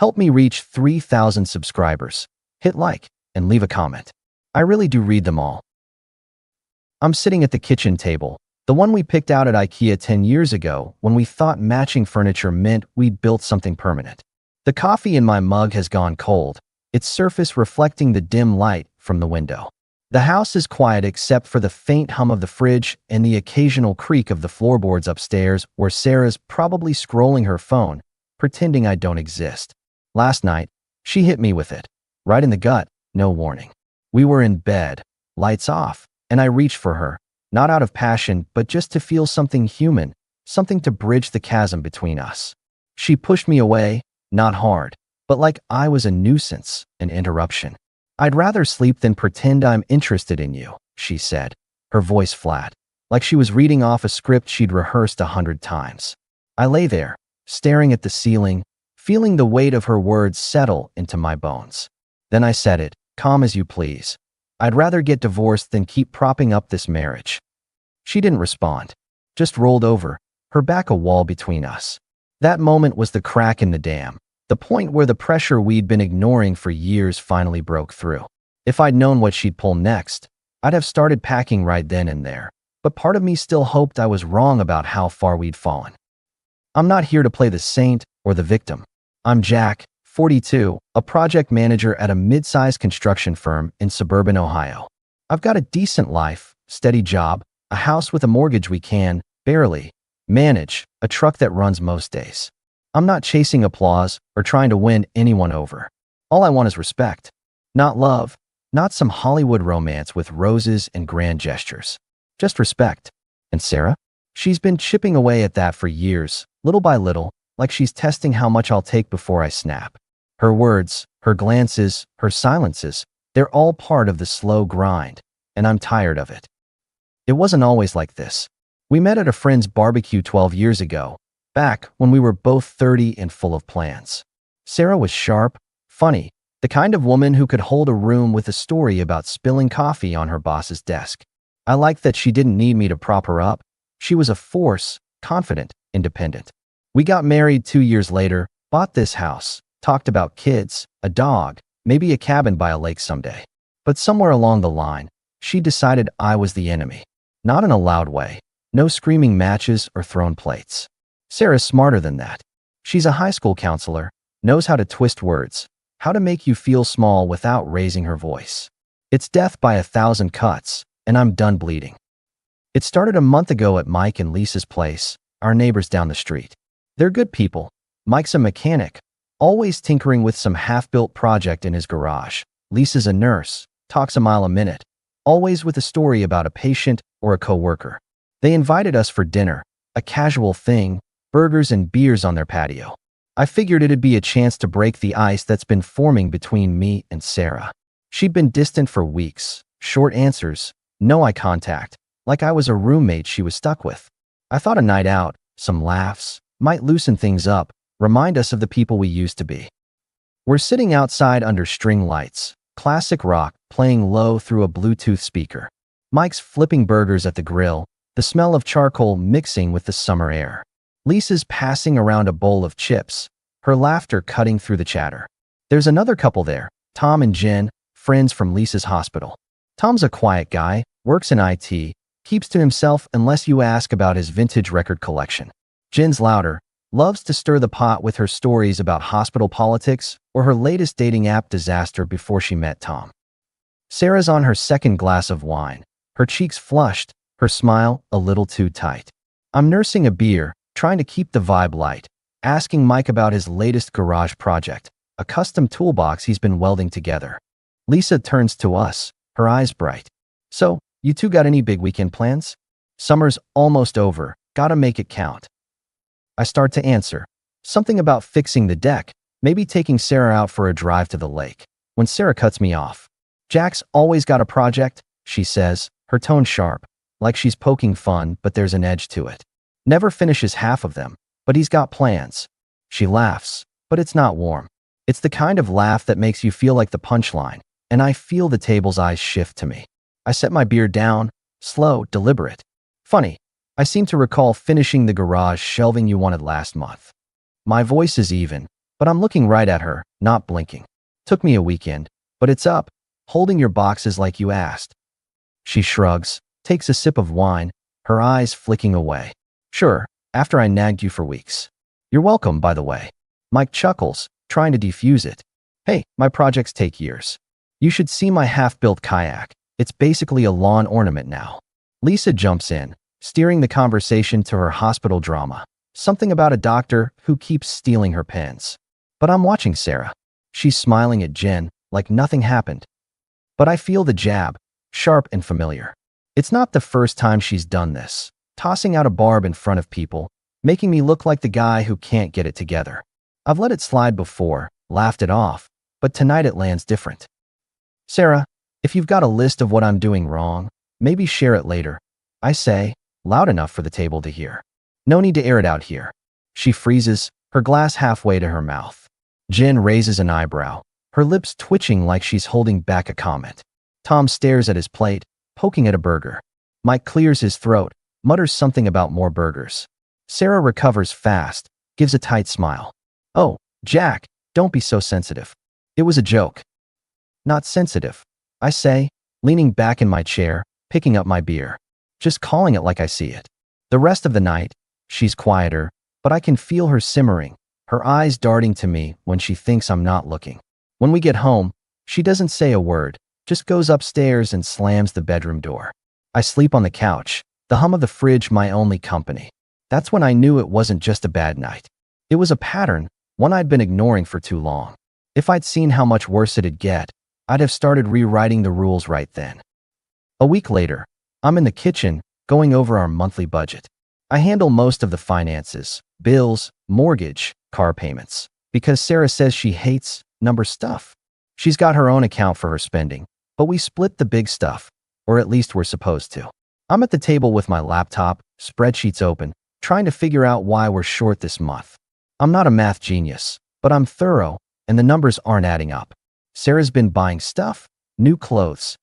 Help me reach 3,000 subscribers. Hit like and leave a comment. I really do read them all. I'm sitting at the kitchen table, the one we picked out at IKEA 10 years ago when we thought matching furniture meant we'd built something permanent. The coffee in my mug has gone cold, its surface reflecting the dim light from the window. The house is quiet except for the faint hum of the fridge and the occasional creak of the floorboards upstairs where Sarah's probably scrolling her phone, pretending I don't exist. Last night, she hit me with it, right in the gut, no warning. We were in bed, lights off, and I reached for her, not out of passion, but just to feel something human, something to bridge the chasm between us. She pushed me away, not hard, but like I was a nuisance, an interruption. I'd rather sleep than pretend I'm interested in you, she said, her voice flat, like she was reading off a script she'd rehearsed 100 times. I lay there, staring at the ceiling, feeling the weight of her words settle into my bones. Then I said it, calm as you please. I'd rather get divorced than keep propping up this marriage. She didn't respond, just rolled over, her back a wall between us. That moment was the crack in the dam, the point where the pressure we'd been ignoring for years finally broke through. If I'd known what she'd pull next, I'd have started packing right then and there, but part of me still hoped I was wrong about how far we'd fallen. I'm not here to play the saint or the victim. I'm Jack, 42, a project manager at a mid-sized construction firm in suburban Ohio. I've got a decent life, steady job, a house with a mortgage we can, barely, manage, a truck that runs most days. I'm not chasing applause or trying to win anyone over. All I want is respect. Not love, not some Hollywood romance with roses and grand gestures. Just respect. And Sarah? She's been chipping away at that for years, little by little, like she's testing how much I'll take before I snap. Her words, her glances, her silences, they're all part of the slow grind, and I'm tired of it. It wasn't always like this. We met at a friend's barbecue 12 years ago, back when we were both 30 and full of plans. Sarah was sharp, funny, the kind of woman who could hold a room with a story about spilling coffee on her boss's desk. I liked that she didn't need me to prop her up. She was a force, confident, independent. We got married 2 years later, bought this house, talked about kids, a dog, maybe a cabin by a lake someday. But somewhere along the line, she decided I was the enemy. Not in a loud way. No screaming matches or thrown plates. Sarah's smarter than that. She's a high school counselor, knows how to twist words, how to make you feel small without raising her voice. It's death by 1,000 cuts, and I'm done bleeding. It started a month ago at Mike and Lisa's place, our neighbors down the street. They're good people. Mike's a mechanic, always tinkering with some half-built project in his garage. Lisa's a nurse, talks a mile a minute, always with a story about a patient or a coworker. They invited us for dinner, a casual thing, burgers and beers on their patio. I figured it'd be a chance to break the ice that's been forming between me and Sarah. She'd been distant for weeks, short answers, no eye contact, like I was a roommate she was stuck with. I thought a night out, some laughs, might loosen things up, remind us of the people we used to be. We're sitting outside under string lights, classic rock playing low through a Bluetooth speaker. Mike's flipping burgers at the grill, the smell of charcoal mixing with the summer air. Lisa's passing around a bowl of chips, her laughter cutting through the chatter. There's another couple there, Tom and Jen, friends from Lisa's hospital. Tom's a quiet guy, works in IT, keeps to himself unless you ask about his vintage record collection. Jen's louder, loves to stir the pot with her stories about hospital politics or her latest dating app disaster before she met Tom. Sarah's on her second glass of wine, her cheeks flushed, her smile a little too tight. I'm nursing a beer, trying to keep the vibe light, asking Mike about his latest garage project, a custom toolbox he's been welding together. Lisa turns to us, her eyes bright. So, you two got any big weekend plans? Summer's almost over, gotta make it count. I start to answer. Something about fixing the deck, maybe taking Sarah out for a drive to the lake. When Sarah cuts me off. Jack's always got a project, she says, her tone sharp, like she's poking fun, but there's an edge to it. Never finishes half of them, but he's got plans. She laughs, but it's not warm. It's the kind of laugh that makes you feel like the punchline, and I feel the table's eyes shift to me. I set my beer down, slow, deliberate. Funny, I seem to recall finishing the garage shelving you wanted last month. My voice is even, But I'm looking right at her, not blinking. Took me a weekend, but it's up. Holding your boxes like you asked. She shrugs, takes a sip of wine, her eyes flicking away. Sure, after I nagged you for weeks. You're welcome, by the way. Mike chuckles, trying to defuse it. Hey, my projects take years. You should see my half-built kayak. It's basically a lawn ornament now. Lisa jumps in, steering the conversation to her hospital drama. Something about a doctor who keeps stealing her pens. But I'm watching Sarah. She's smiling at Jen, like nothing happened. But I feel the jab, sharp and familiar. It's not the first time she's done this, tossing out a barb in front of people, making me look like the guy who can't get it together. I've let it slide before, laughed it off, but tonight it lands different. Sarah, if you've got a list of what I'm doing wrong, maybe share it later. I say, loud enough for the table to hear. No need to air it out here. She freezes, her glass halfway to her mouth. Jen raises an eyebrow, her lips twitching like she's holding back a comment. Tom stares at his plate, poking at a burger. Mike clears his throat, mutters something about more burgers. Sarah recovers fast, gives a tight smile. Oh, Jack, don't be so sensitive. It was a joke. Not sensitive, I say, leaning back in my chair, picking up my beer. Just calling it like I see it. The rest of the night, she's quieter, but I can feel her simmering, her eyes darting to me when she thinks I'm not looking. When we get home, she doesn't say a word, just goes upstairs and slams the bedroom door. I sleep on the couch, the hum of the fridge my only company. That's when I knew it wasn't just a bad night. It was a pattern, one I'd been ignoring for too long. If I'd seen how much worse it'd get, I'd have started rewriting the rules right then. A week later, I'm in the kitchen, going over our monthly budget. I handle most of the finances, bills, mortgage, car payments, because Sarah says she hates number stuff. She's got her own account for her spending, but we split the big stuff, or at least we're supposed to. I'm at the table with my laptop, spreadsheets open, trying to figure out why we're short this month. I'm not a math genius, but I'm thorough, and the numbers aren't adding up. Sarah's been buying stuff, new clothes,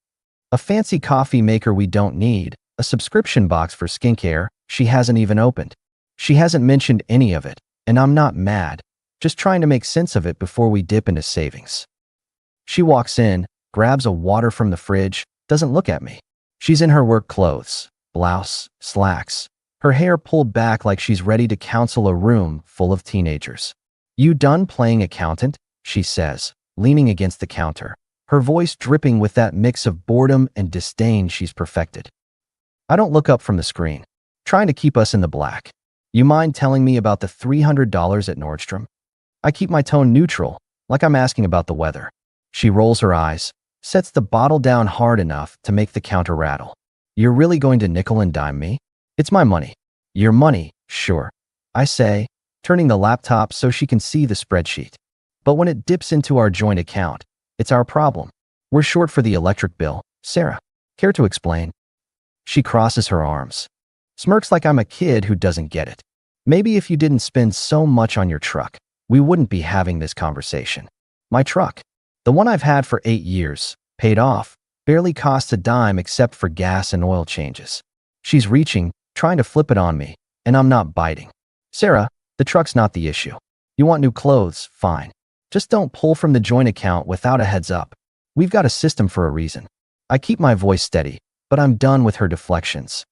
a fancy coffee maker we don't need, a subscription box for skincare she hasn't even opened. She hasn't mentioned any of it, and I'm not mad, just trying to make sense of it before we dip into savings. She walks in, grabs a water from the fridge, doesn't look at me. She's in her work clothes, blouse, slacks, her hair pulled back like she's ready to counsel a room full of teenagers. You done playing accountant? She says, leaning against the counter, her voice dripping with that mix of boredom and disdain she's perfected. I don't look up from the screen, trying to keep us in the black. You mind telling me about the $300 at Nordstrom? I keep my tone neutral, like I'm asking about the weather. She rolls her eyes, sets the bottle down hard enough to make the counter rattle. You're really going to nickel and dime me? It's my money. Your money, sure, I say, turning the laptop so she can see the spreadsheet. But when it dips into our joint account, it's our problem. We're short for the electric bill. Sarah, care to explain? She crosses her arms, smirks like I'm a kid who doesn't get it. Maybe if you didn't spend so much on your truck, we wouldn't be having this conversation. My truck, the one I've had for 8 years, paid off, barely costs a dime except for gas and oil changes. She's reaching, trying to flip it on me, and I'm not biting. Sarah, the truck's not the issue. You want new clothes, fine. Just don't pull from the joint account without a heads up. We've got a system for a reason. I keep my voice steady, but I'm done with her deflections.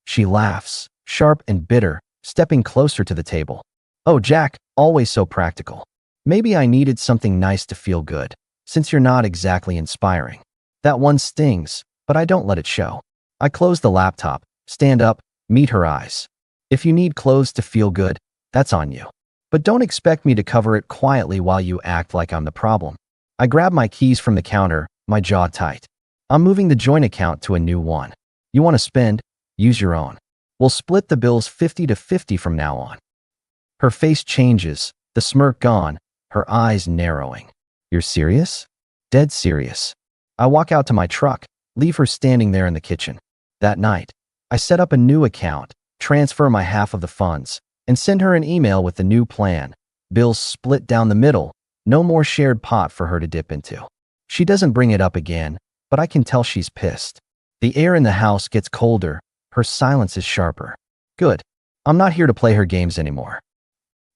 She laughs, sharp and bitter, stepping closer to the table. Oh, Jack, always so practical. Maybe I needed something nice to feel good, since you're not exactly inspiring. That one stings, but I don't let it show. I close the laptop, stand up, meet her eyes. If you need clothes to feel good, that's on you. But don't expect me to cover it quietly while you act like I'm the problem. I grab my keys from the counter, my jaw tight. I'm moving the joint account to a new one. You want to spend? Use your own. We'll split the bills 50-50 from now on. Her face changes, the smirk gone, her eyes narrowing. You're serious? Dead serious. I walk out to my truck, leave her standing there in the kitchen. That night, I set up a new account, transfer my half of the funds, and send her an email with the new plan. Bills split down the middle, no more shared pot for her to dip into. She doesn't bring it up again, but I can tell she's pissed. The air in the house gets colder, her silence is sharper. Good. I'm not here to play her games anymore.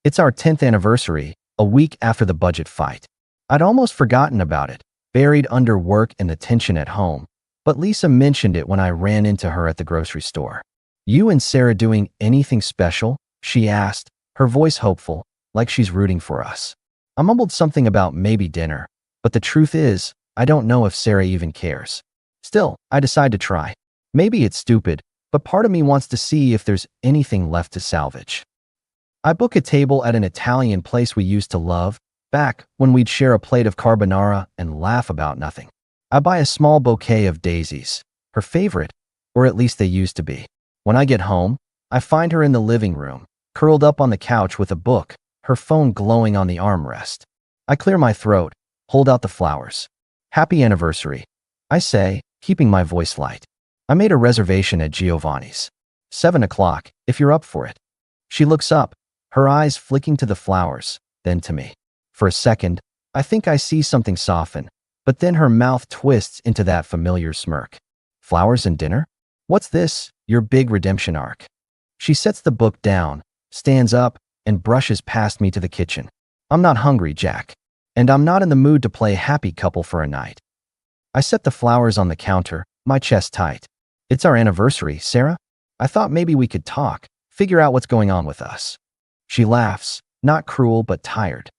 It's our 10th anniversary, a week after the budget fight. I'd almost forgotten about it, buried under work and the tension at home, but Lisa mentioned it when I ran into her at the grocery store. "You and Sarah doing anything special?" she asked, her voice hopeful, like she's rooting for us. I mumbled something about maybe dinner, but the truth is, I don't know if Sarah even cares. Still, I decide to try. Maybe it's stupid, but part of me wants to see if there's anything left to salvage. I book a table at an Italian place we used to love, back when we'd share a plate of carbonara and laugh about nothing. I buy a small bouquet of daisies, her favorite, or at least they used to be. When I get home, I find her in the living room, curled up on the couch with a book, her phone glowing on the armrest. I clear my throat, hold out the flowers. "Happy anniversary," I say, keeping my voice light. "I made a reservation at Giovanni's. 7 o'clock, if you're up for it." She looks up, her eyes flicking to the flowers, then to me. For a second, I think I see something soften, but then her mouth twists into that familiar smirk. "Flowers and dinner? What's this, your big redemption arc?" She sets the book down, stands up, and brushes past me to the kitchen. "I'm not hungry, Jack. And I'm not in the mood to play happy couple for a night." I set the flowers on the counter, my chest tight. "It's our anniversary, Sarah. I thought maybe we could talk, figure out what's going on with us." She laughs, not cruel but tired.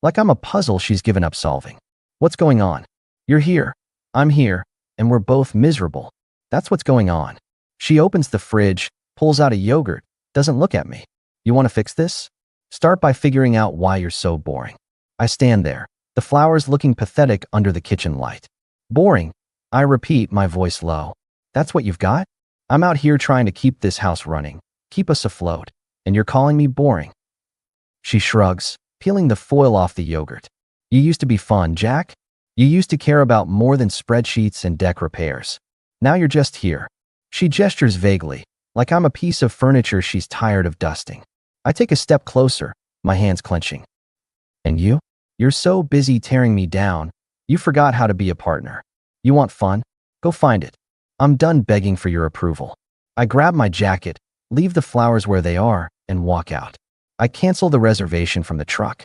Like I'm a puzzle she's given up solving. "What's going on? You're here, I'm here, and we're both miserable. That's what's going on." She opens the fridge, pulls out a yogurt, doesn't look at me. "You want to fix this? Start by figuring out why you're so boring." I stand there, the flowers looking pathetic under the kitchen light. "Boring," I repeat, my voice low. "That's what you've got? I'm out here trying to keep this house running, keep us afloat, and you're calling me boring?" She shrugs, peeling the foil off the yogurt. "You used to be fun, Jack. You used to care about more than spreadsheets and deck repairs. Now you're just here." She gestures vaguely, like I'm a piece of furniture she's tired of dusting. I take a step closer, my hands clenching. "And you? You're so busy tearing me down, you forgot how to be a partner. You want fun? Go find it. I'm done begging for your approval." I grab my jacket, leave the flowers where they are, and walk out. I cancel the reservation from the truck.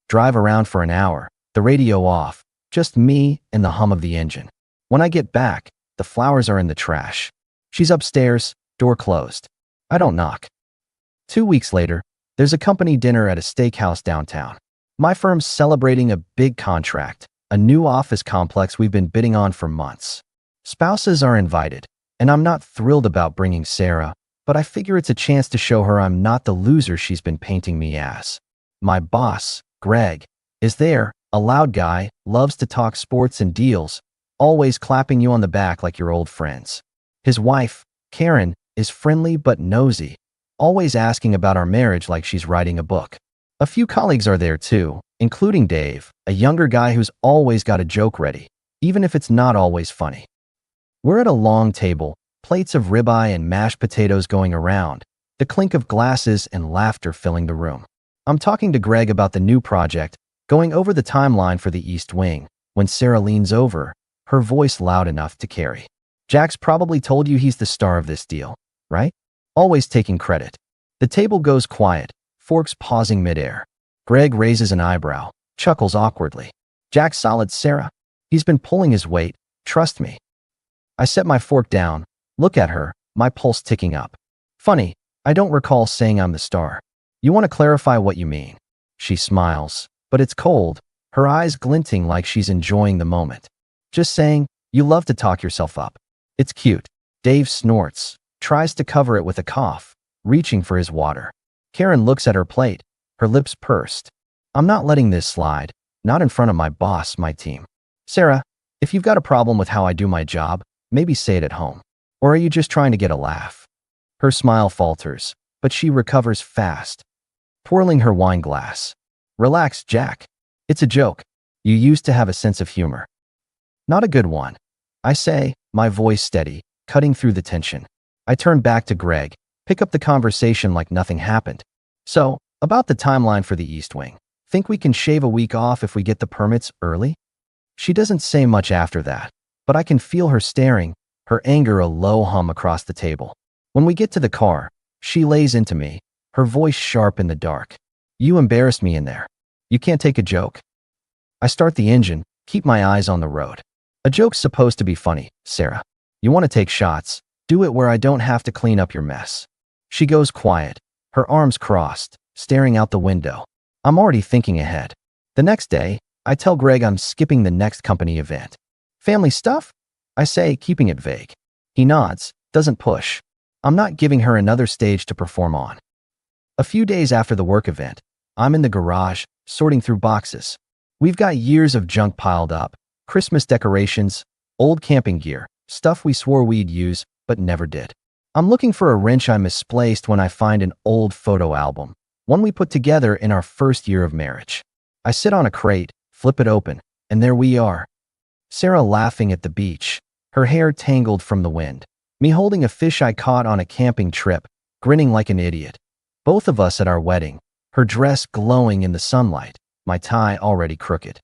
Drive around for an hour, the radio off, just me and the hum of the engine. When I get back, the flowers are in the trash. She's upstairs, door closed. I don't knock. 2 weeks later, there's a company dinner at a steakhouse downtown. My firm's celebrating a big contract, a new office complex we've been bidding on for months. Spouses are invited, and I'm not thrilled about bringing Sarah, but I figure it's a chance to show her I'm not the loser she's been painting me as. My boss, Greg, is there, a loud guy, loves to talk sports and deals, always clapping you on the back like you're old friends. His wife, Karen, is friendly but nosy, always asking about our marriage like she's writing a book. A few colleagues are there too, including Dave, a younger guy who's always got a joke ready, even if it's not always funny. We're at a long table, plates of ribeye and mashed potatoes going around, the clink of glasses and laughter filling the room. I'm talking to Greg about the new project, going over the timeline for the East Wing, when Sarah leans over, her voice loud enough to carry. "Jack's probably told you he's the star of this deal, right? Always taking credit." The table goes quiet, forks pausing midair. Greg raises an eyebrow, chuckles awkwardly. "Jack's solid, Sarah. He's been pulling his weight, trust me." I set my fork down, look at her, my pulse ticking up. "Funny, I don't recall saying I'm the star. You want to clarify what you mean?" She smiles, but it's cold, her eyes glinting like she's enjoying the moment. "Just saying, you love to talk yourself up." It's cute. Dave snorts, tries to cover it with a cough, reaching for his water. Karen looks at her plate, her lips pursed. I'm not letting this slide, not in front of my boss, my team. "Sarah, if you've got a problem with how I do my job, maybe say it at home. Or are you just trying to get a laugh?" Her smile falters, but she recovers fast, twirling her wine glass. "Relax, Jack. It's a joke. You used to have a sense of humor." "Not a good one," I say, my voice steady, cutting through the tension. I turn back to Greg, pick up the conversation like nothing happened. "So, about the timeline for the East Wing. Think we can shave a week off if we get the permits early?" She doesn't say much after that, but I can feel her staring, her anger a low hum across the table. When we get to the car, she lays into me, her voice sharp in the dark. "You embarrassed me in there. You can't take a joke? I start the engine, keep my eyes on the road. A joke's supposed to be funny, Sarah. You want to take shots, do it where I don't have to clean up your mess. She goes quiet, her arms crossed, staring out the window. I'm already thinking ahead. The next day, I tell Greg I'm skipping the next company event. Family stuff? I say, keeping it vague. He nods, doesn't push. I'm not giving her another stage to perform on. A few days after the work event, I'm in the garage, sorting through boxes. We've got years of junk piled up, Christmas decorations, old camping gear, stuff we swore we'd use, but never did. I'm looking for a wrench I misplaced when I find an old photo album, one we put together in our first year of marriage. I sit on a crate, flip it open, and there we are. Sarah laughing at the beach, her hair tangled from the wind. Me holding a fish I caught on a camping trip, grinning like an idiot. Both of us at our wedding, her dress glowing in the sunlight, my tie already crooked.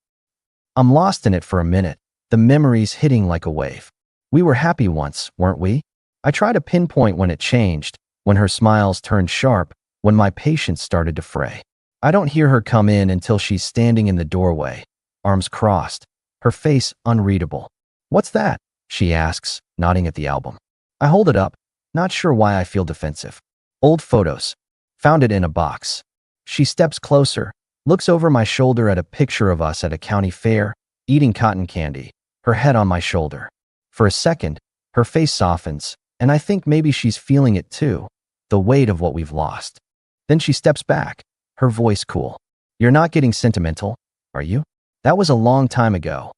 I'm lost in it for a minute, the memories hitting like a wave. We were happy once, weren't we? I try to pinpoint when it changed, when her smiles turned sharp, when my patience started to fray. I don't hear her come in until she's standing in the doorway, arms crossed, her face unreadable. "What's that?" she asks, nodding at the album. I hold it up, not sure why I feel defensive. "Old photos. Found it in a box." She steps closer, looks over my shoulder at a picture of us at a county fair, eating cotton candy, her head on my shoulder. For a second, her face softens, and I think maybe she's feeling it too, the weight of what we've lost. Then she steps back, her voice cool. "You're not getting sentimental, are you? That was a long time ago."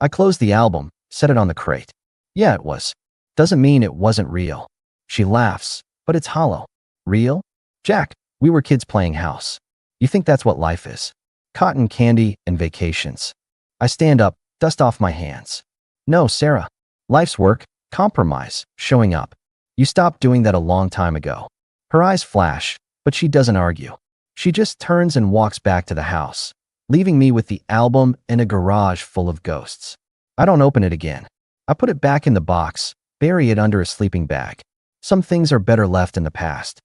I closed the album, set it on the crate. "Yeah, it was. Doesn't mean it wasn't real." She laughs, "But it's hollow." "Real? Jack, we were kids playing house. You think that's what life is? Cotton candy and vacations." I stand up, dust off my hands. "No, Sarah. Life's work, compromise, showing up. You stopped doing that a long time ago." Her eyes flash, but she doesn't argue. She just turns and walks back to the house, leaving me with the album in a garage full of ghosts. I don't open it again. I put it back in the box, bury it under a sleeping bag. Some things are better left in the past.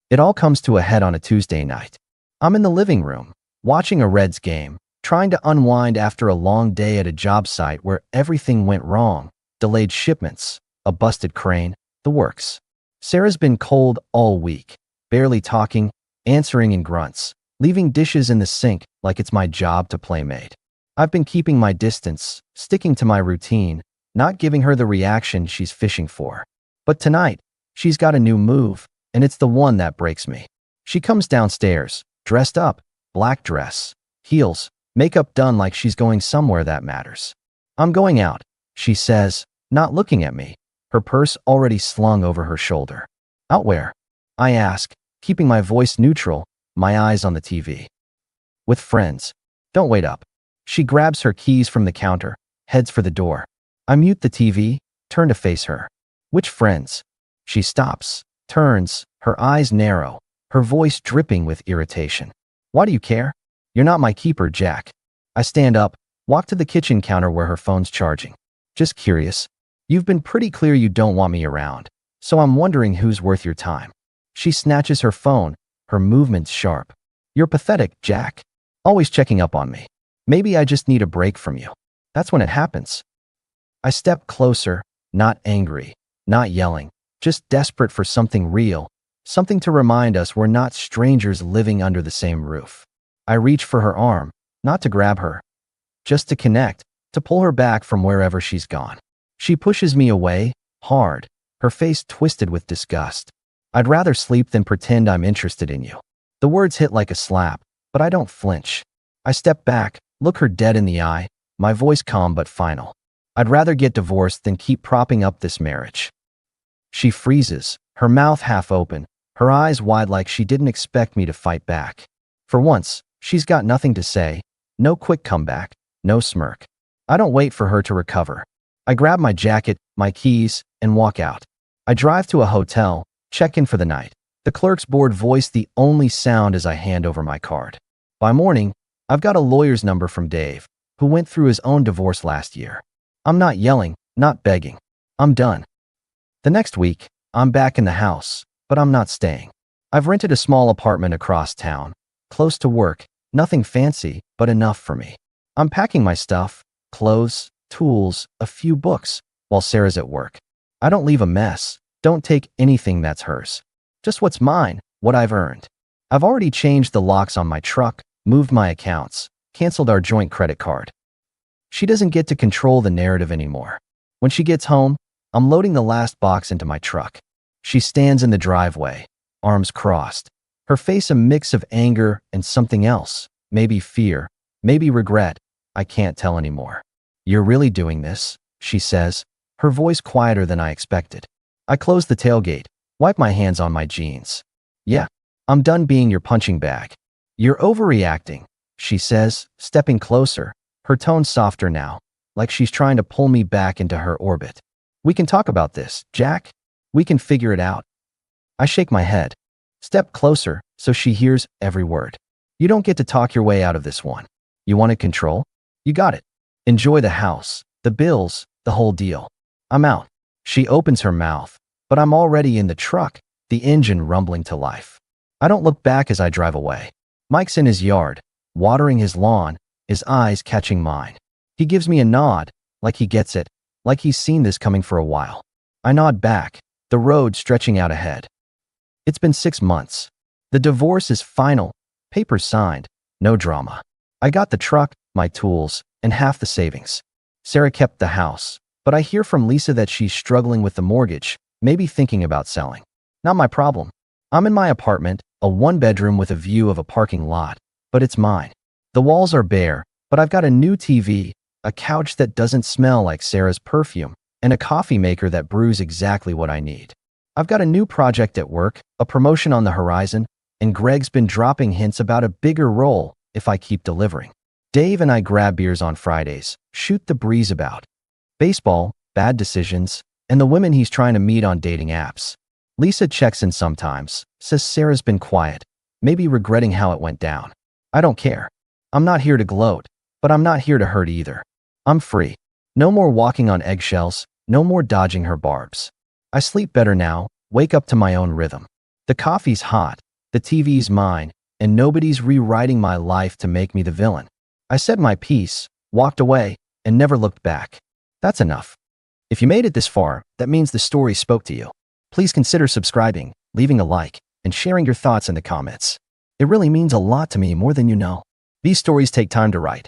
It all comes to a head on a Tuesday night. I'm in the living room, watching a Reds game, trying to unwind after a long day at a job site where everything went wrong. Delayed shipments, a busted crane, the works. Sarah's been cold all week, barely talking, answering in grunts, leaving dishes in the sink like it's my job to play maid. I've been keeping my distance, sticking to my routine, not giving her the reaction she's fishing for. But tonight, she's got a new move, and it's the one that breaks me. She comes downstairs, dressed up, black dress, heels, makeup done like she's going somewhere that matters. "I'm going out," she says, not looking at me, her purse already slung over her shoulder. "Out where?" I ask, keeping my voice neutral, my eyes on the TV. "With friends. Don't wait up." She grabs her keys from the counter, heads for the door. I mute the TV, turn to face her. "Which friends?" She stops, turns, her eyes narrow, her voice dripping with irritation. "Why do you care? You're not my keeper, Jack." I stand up, walk to the kitchen counter where her phone's charging. "Just curious. You've been pretty clear you don't want me around, so I'm wondering who's worth your time." She snatches her phone, her movements sharp. "You're pathetic, Jack. Always checking up on me. Maybe I just need a break from you." That's when it happens. I step closer, not angry, not yelling, just desperate for something real, something to remind us we're not strangers living under the same roof. I reach for her arm, not to grab her, just to connect, to pull her back from wherever she's gone. She pushes me away, hard, her face twisted with disgust. "I'd rather sleep than pretend I'm interested in you." The words hit like a slap, but I don't flinch. I step back, look her dead in the eye, my voice calm but final. "I'd rather get divorced than keep propping up this marriage." She freezes, her mouth half open, her eyes wide like she didn't expect me to fight back. For once, she's got nothing to say, no quick comeback, no smirk. I don't wait for her to recover. I grab my jacket, my keys, and walk out. I drive to a hotel, check in for the night. The clerk's bored voice the only sound as I hand over my card. By morning, I've got a lawyer's number from Dave, who went through his own divorce last year. I'm not yelling, not begging. I'm done. The next week, I'm back in the house, but I'm not staying. I've rented a small apartment across town, close to work, Nothing fancy, but enough for me. I'm packing my stuff, clothes, tools, a few books, while Sarah's at work. I don't leave a mess, don't take anything that's hers. Just what's mine, what I've earned. I've already changed the locks on my truck, moved my accounts, canceled our joint credit card. She doesn't get to control the narrative anymore. When she gets home, I'm loading the last box into my truck. She stands in the driveway, arms crossed, her face a mix of anger and something else, maybe fear, maybe regret. I can't tell anymore. "You're really doing this?" she says, her voice quieter than I expected. I close the tailgate, wipe my hands on my jeans. "Yeah, I'm done being your punching bag." "You're overreacting," she says, stepping closer, her tone softer now, like she's trying to pull me back into her orbit. "We can talk about this, Jack. We can figure it out." I shake my head. Step closer, so she hears every word. "You don't get to talk your way out of this one. You wanted control? You got it. Enjoy the house, the bills, the whole deal. I'm out." She opens her mouth, but I'm already in the truck, the engine rumbling to life. I don't look back as I drive away. Mike's in his yard, watering his lawn, his eyes catching mine. He gives me a nod, like he gets it, like he's seen this coming for a while. I nod back, the road stretching out ahead. It's been 6 months. The divorce is final, papers signed, no drama. I got the truck, my tools, and half the savings. Sarah kept the house, but I hear from Lisa that she's struggling with the mortgage, maybe thinking about selling. Not my problem. I'm in my apartment, a 1-bedroom with a view of a parking lot, but it's mine. The walls are bare, but I've got a new TV, a couch that doesn't smell like Sarah's perfume, and a coffee maker that brews exactly what I need. I've got a new project at work, a promotion on the horizon, and Greg's been dropping hints about a bigger role if I keep delivering. Dave and I grab beers on Fridays, shoot the breeze about baseball, bad decisions, and the women he's trying to meet on dating apps. Lisa checks in sometimes, says Sarah's been quiet, maybe regretting how it went down. I don't care. I'm not here to gloat, but I'm not here to hurt either. I'm free. No more walking on eggshells, no more dodging her barbs. I sleep better now, wake up to my own rhythm. The coffee's hot, the TV's mine, and nobody's rewriting my life to make me the villain. I said my piece, walked away, and never looked back. That's enough. If you made it this far, that means the story spoke to you. Please consider subscribing, leaving a like, and sharing your thoughts in the comments. It really means a lot to me, more than you know. These stories take time to write,